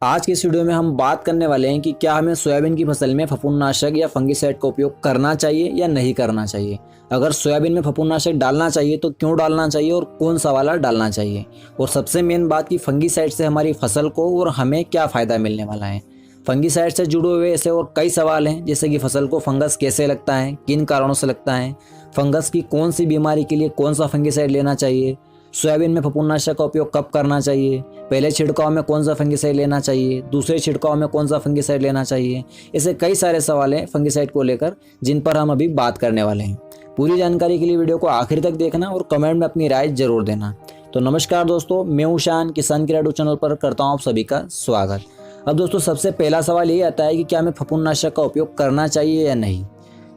आज की इस वीडियो में हम बात करने वाले हैं कि क्या हमें सोयाबीन की फसल में फफूंदनाशक या फंगिसाइड का उपयोग करना चाहिए या नहीं करना चाहिए। अगर सोयाबीन में फफूंदनाशक डालना चाहिए तो क्यों डालना चाहिए और कौन सा वाला डालना चाहिए, और सबसे मेन बात कि फंगिसाइड से हमारी फसल को और हमें क्या फ़ायदा मिलने वाला है। फंगिसाइड से जुड़े हुए ऐसे और कई सवाल हैं, जैसे कि फसल को फंगस कैसे लगता है, किन कारणों से लगता है, फंगस की कौन सी बीमारी के लिए कौन सा फंगिसाइड लेना चाहिए, सोयाबीन में फफूंदनाशक का उपयोग कब करना चाहिए, पहले छिड़काव में कौन सा फंगिसाइड लेना चाहिए, दूसरे छिड़काव में कौन सा फंगिसाइड लेना चाहिए। ऐसे कई सारे सवाल हैं फंगिसाइड को लेकर, जिन पर हम अभी बात करने वाले हैं। पूरी जानकारी के लिए वीडियो को आखिर तक देखना और कमेंट में अपनी राय जरूर देना। तो नमस्कार दोस्तों, मैं हूं शान, किसान क्रिएटिव चैनल पर करता हूं आप सभी का स्वागत। अब दोस्तों, सबसे पहला सवाल ये आता है कि क्या हमें फफूंदनाशक का उपयोग करना चाहिए या नहीं।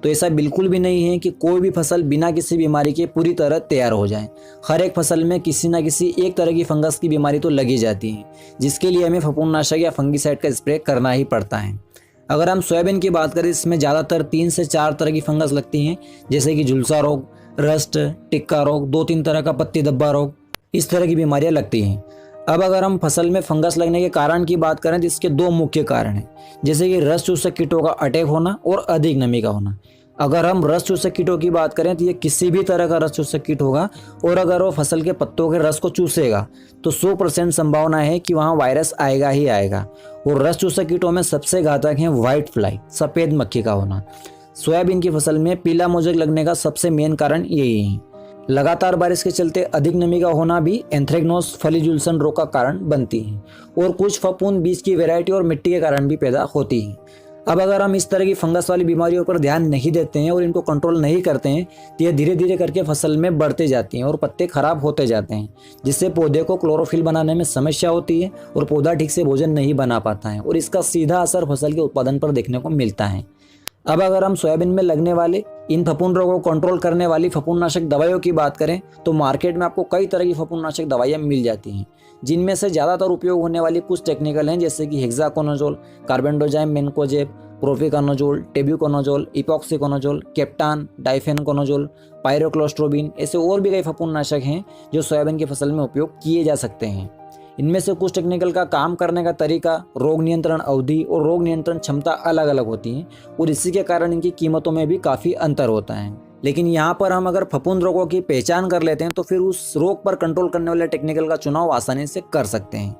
तो ऐसा बिल्कुल भी नहीं है कि कोई भी फसल बिना किसी बीमारी के पूरी तरह तैयार हो जाए। हर एक फसल में किसी न किसी एक तरह की फंगस की बीमारी तो लगी जाती है, जिसके लिए हमें फफूंदनाशक या फंगिसाइड का स्प्रे करना ही पड़ता है। अगर हम सोयाबीन की बात करें, इसमें ज़्यादातर 3 से 4 तरह की फंगस लगती हैं, जैसे कि झुलसा रोग, रस्ट, टिक्का रोग, 2-3 तरह का पत्ती धब्बा रोग, इस तरह की बीमारियां लगती हैं। अब अगर हम फसल में फंगस लगने के कारण की बात करें तो इसके 2 मुख्य कारण हैं, जैसे कि रस चूसक कीटों का अटैक होना और अधिक नमी का होना। अगर हम रस चूसक कीटों की बात करें तो ये किसी भी तरह का रस चूसक कीट होगा, और अगर वो फसल के पत्तों के रस को चूसेगा तो 100% संभावना है कि वहाँ वायरस आएगा ही आएगा। और रस चूसक कीटों में सबसे घातक है व्हाइट फ्लाई, सफ़ेद मक्खी का होना। सोयाबीन की फसल में पीला मोजक लगने का सबसे मेन कारण यही है। लगातार बारिश के चलते अधिक नमी का होना भी एंथ्रेक्नोज फली झुलसन रोग का कारण बनती है, और कुछ फफूंद बीज की वैरायटी और मिट्टी के कारण भी पैदा होती है। अब अगर हम इस तरह की फंगस वाली बीमारियों पर ध्यान नहीं देते हैं और इनको कंट्रोल नहीं करते हैं तो ये धीरे धीरे करके फसल में बढ़ते जाती हैं और पत्ते खराब होते जाते हैं, जिससे पौधे को क्लोरोफिल बनाने में समस्या होती है और पौधा ठीक से भोजन नहीं बना पाता है, और इसका सीधा असर फसल के उत्पादन पर देखने को मिलता है। अब अगर हम सोयाबीन में लगने वाले इन फफूंद रोगों को कंट्रोल करने वाली फफूंदनाशक दवाइयों की बात करें तो मार्केट में आपको कई तरह की फफूंदनाशक दवाइयाँ मिल जाती हैं, जिनमें से ज़्यादातर उपयोग होने वाली कुछ टेक्निकल हैं, जैसे कि हेक्साकोनाजोल, कार्बेंडोजाइम मेनकोजेब, प्रोपिकोनाजोल, टेब्यूकोनाजोल, इपॉक्सीकोनाजोल, कैप्टान, डाइफेनकोनाजोल, पायरोक्लोस्ट्रोबिन। ऐसे और भी कई फफूंदनाशक हैं जो सोयाबीन की फसल में उपयोग किए जा सकते हैं। इनमें से कुछ टेक्निकल का काम करने का तरीका, रोग नियंत्रण अवधि और रोग नियंत्रण क्षमता अलग अलग होती हैं, और इसी के कारण इनकी कीमतों में भी काफ़ी अंतर होता है। लेकिन यहाँ पर हम अगर फफूंद रोगों की पहचान कर लेते हैं तो फिर उस रोग पर कंट्रोल करने वाले टेक्निकल का चुनाव आसानी से कर सकते हैं।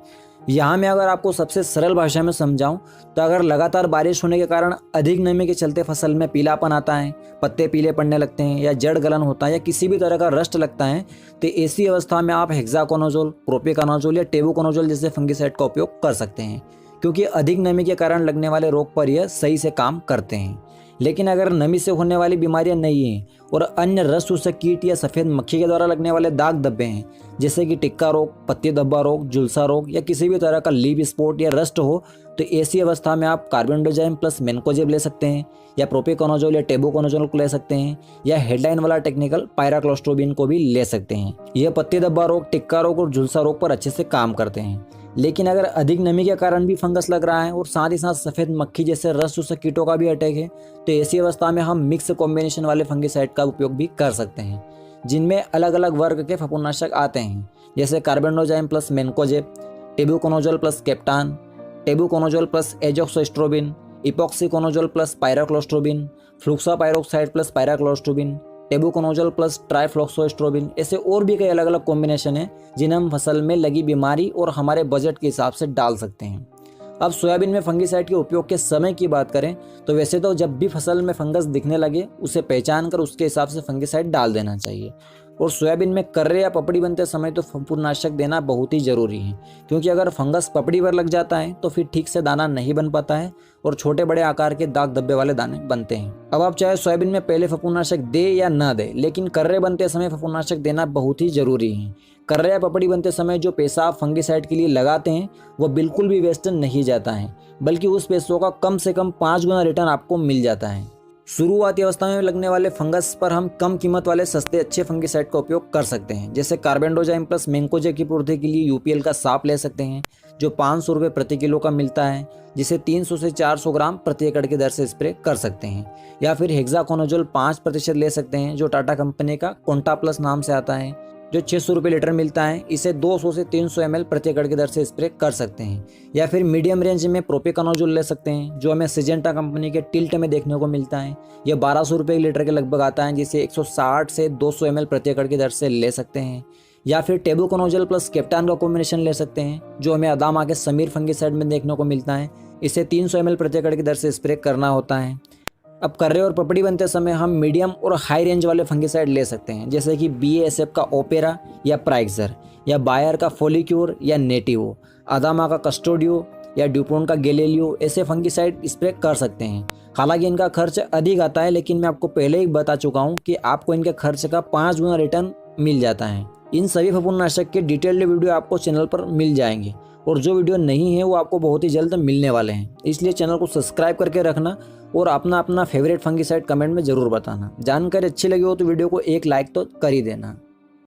यहाँ मैं अगर आपको सबसे सरल भाषा में समझाऊं तो अगर लगातार बारिश होने के कारण अधिक नमी के चलते फसल में पीलापन आता है, पत्ते पीले पड़ने लगते हैं, या जड़ गलन होता है, या किसी भी तरह का रस्ट लगता है, तो ऐसी अवस्था में आप हेक्साकोनाजोल, प्रोपिकोनाजोल या टेबुकोनाजोल जैसे फंगिसाइड का उपयोग कर सकते हैं, क्योंकि अधिक नमी के कारण लगने वाले रोग पर यह सही से काम करते हैं। लेकिन अगर नमी से होने वाली बीमारियां नहीं हैं और अन्य रस चूसक कीट या सफ़ेद मक्खी के द्वारा लगने वाले दाग धब्बे हैं, जैसे कि टिक्का रोग, पत्ती धब्बा रोग, झुलसा रोग, या किसी भी तरह का लीफ स्पॉट या रस्ट हो, तो ऐसी अवस्था में आप कार्बेंडोजाइम प्लस मेनकोजेब ले सकते हैं, या प्रोपिकोनाजोल या टेबुकोनाजोल को ले सकते हैं, या हेडलाइन वाला टेक्निकल पायराक्लोस्ट्रोबिन को भी ले सकते हैं। यह पत्ती धब्बा रोग, टिक्का रोग और झुलसा रोग पर अच्छे से काम करते हैं। लेकिन अगर अधिक नमी के कारण भी फंगस लग रहा है और साथ ही साथ सफ़ेद मक्खी जैसे रस चूसक कीटों का भी अटैक है, तो ऐसी अवस्था में हम मिक्स कॉम्बिनेशन वाले फंगिसाइड का उपयोग भी कर सकते हैं, जिनमें अलग अलग वर्ग के फफूंदनाशक आते हैं, जैसे carbendazim plus mancozeb, tebuconazole plus captan, tebuconazole plus azoxystrobin, epoxiconazole plus pyraclostrobin, fluxapyroxad plus pyraclostrobin, tebuconazole plus trifloxystrobin. ऐसे और भी कई अलग अलग कॉम्बिनेशन हैं जिन्हें हम फसल में लगी बीमारी और हमारे बजट के हिसाब से डाल सकते हैं। अब सोयाबीन में फंगिसाइड के उपयोग के समय की बात करें तो वैसे तो जब भी फसल में फंगस दिखने लगे उसे पहचान कर उसके हिसाब से फंगिसाइड डाल देना चाहिए, और सोयाबीन में कर्रे या पपड़ी बनते समय तो फफूंदनाशक देना बहुत ही ज़रूरी है, क्योंकि अगर फंगस पपड़ी पर लग जाता है तो फिर ठीक से दाना नहीं बन पाता है और छोटे बड़े आकार के दाग धब्बे वाले दाने बनते हैं। अब आप चाहे सोयाबीन में पहले फफूंदनाशक दे या ना दे, लेकिन कर्रे बनते समय फफूंदनाशक देना बहुत ही ज़रूरी है। कर्रे या पपड़ी बनते समय जो पैसा आप फंगिसाइड के लिए लगाते हैं वह बिल्कुल भी वेस्ट नहीं जाता है, बल्कि उस पैसों का कम से कम 5 गुना रिटर्न आपको मिल जाता है। शुरुआती अवस्था में लगने वाले फंगस पर हम कम कीमत वाले सस्ते अच्छे फंगिसाइड का उपयोग कर सकते हैं, जैसे कार्बेंडोजाइम प्लस मेनकोजेब की पूर्ति के लिए यूपीएल का साप ले सकते हैं, जो 500 रुपये प्रति किलो का मिलता है, जिसे 300 से 400 ग्राम प्रति एकड़ की दर से स्प्रे कर सकते हैं। या फिर हेक्साकोनाजोल 5% ले सकते हैं, जो टाटा कंपनी का कोंटा प्लस नाम से आता है, जो 600 रुपये लीटर मिलता है, इसे 200 से 300 ml प्रति एकड़ की दर से स्प्रे कर सकते हैं। या फिर मीडियम रेंज में प्रोपिकोनोजोल ले सकते हैं, जो हमें सिजेंटा कंपनी के टिल्ट में देखने को मिलता है। ये 1200 रुपये लीटर के लगभग आता है, जिसे 160 से 200 ml प्रति एकड़ की दर से ले सकते हैं। या फिर टेबुकोनोजोल प्लस कैप्टान का कॉम्बिनेशन ले सकते हैं, जो हमें अदामा के समीर फंगिसाइड में देखने को मिलता है। इसे 300 ml प्रति एकड़ की दर से स्प्रे करना होता है। अब कर्रे और पपड़ी बनते समय हम मीडियम और हाई रेंज वाले फंगिसाइड ले सकते हैं, जैसे कि BASF का ओपेरा या प्राइक्सर, या बायर का फोलिक्योर या नेटिवो, अदामा का कस्टोडियो या ड्यूपोन का गैलेलियो। ऐसे फंगिसाइड स्प्रे कर सकते हैं। हालांकि इनका खर्च अधिक आता है, लेकिन मैं आपको पहले ही बता चुका हूँ कि आपको इनके खर्च का 5 गुना रिटर्न मिल जाता है। इन सभी फफूंदनाशक के डिटेल्ड वीडियो आपको चैनल पर मिल जाएंगे, और जो वीडियो नहीं है वो आपको बहुत ही जल्द मिलने वाले हैं। इसलिए चैनल को सब्सक्राइब करके रखना और अपना फेवरेट फंगिसाइड कमेंट में ज़रूर बताना। जानकारी अच्छी लगी हो तो वीडियो को एक लाइक तो कर ही देना।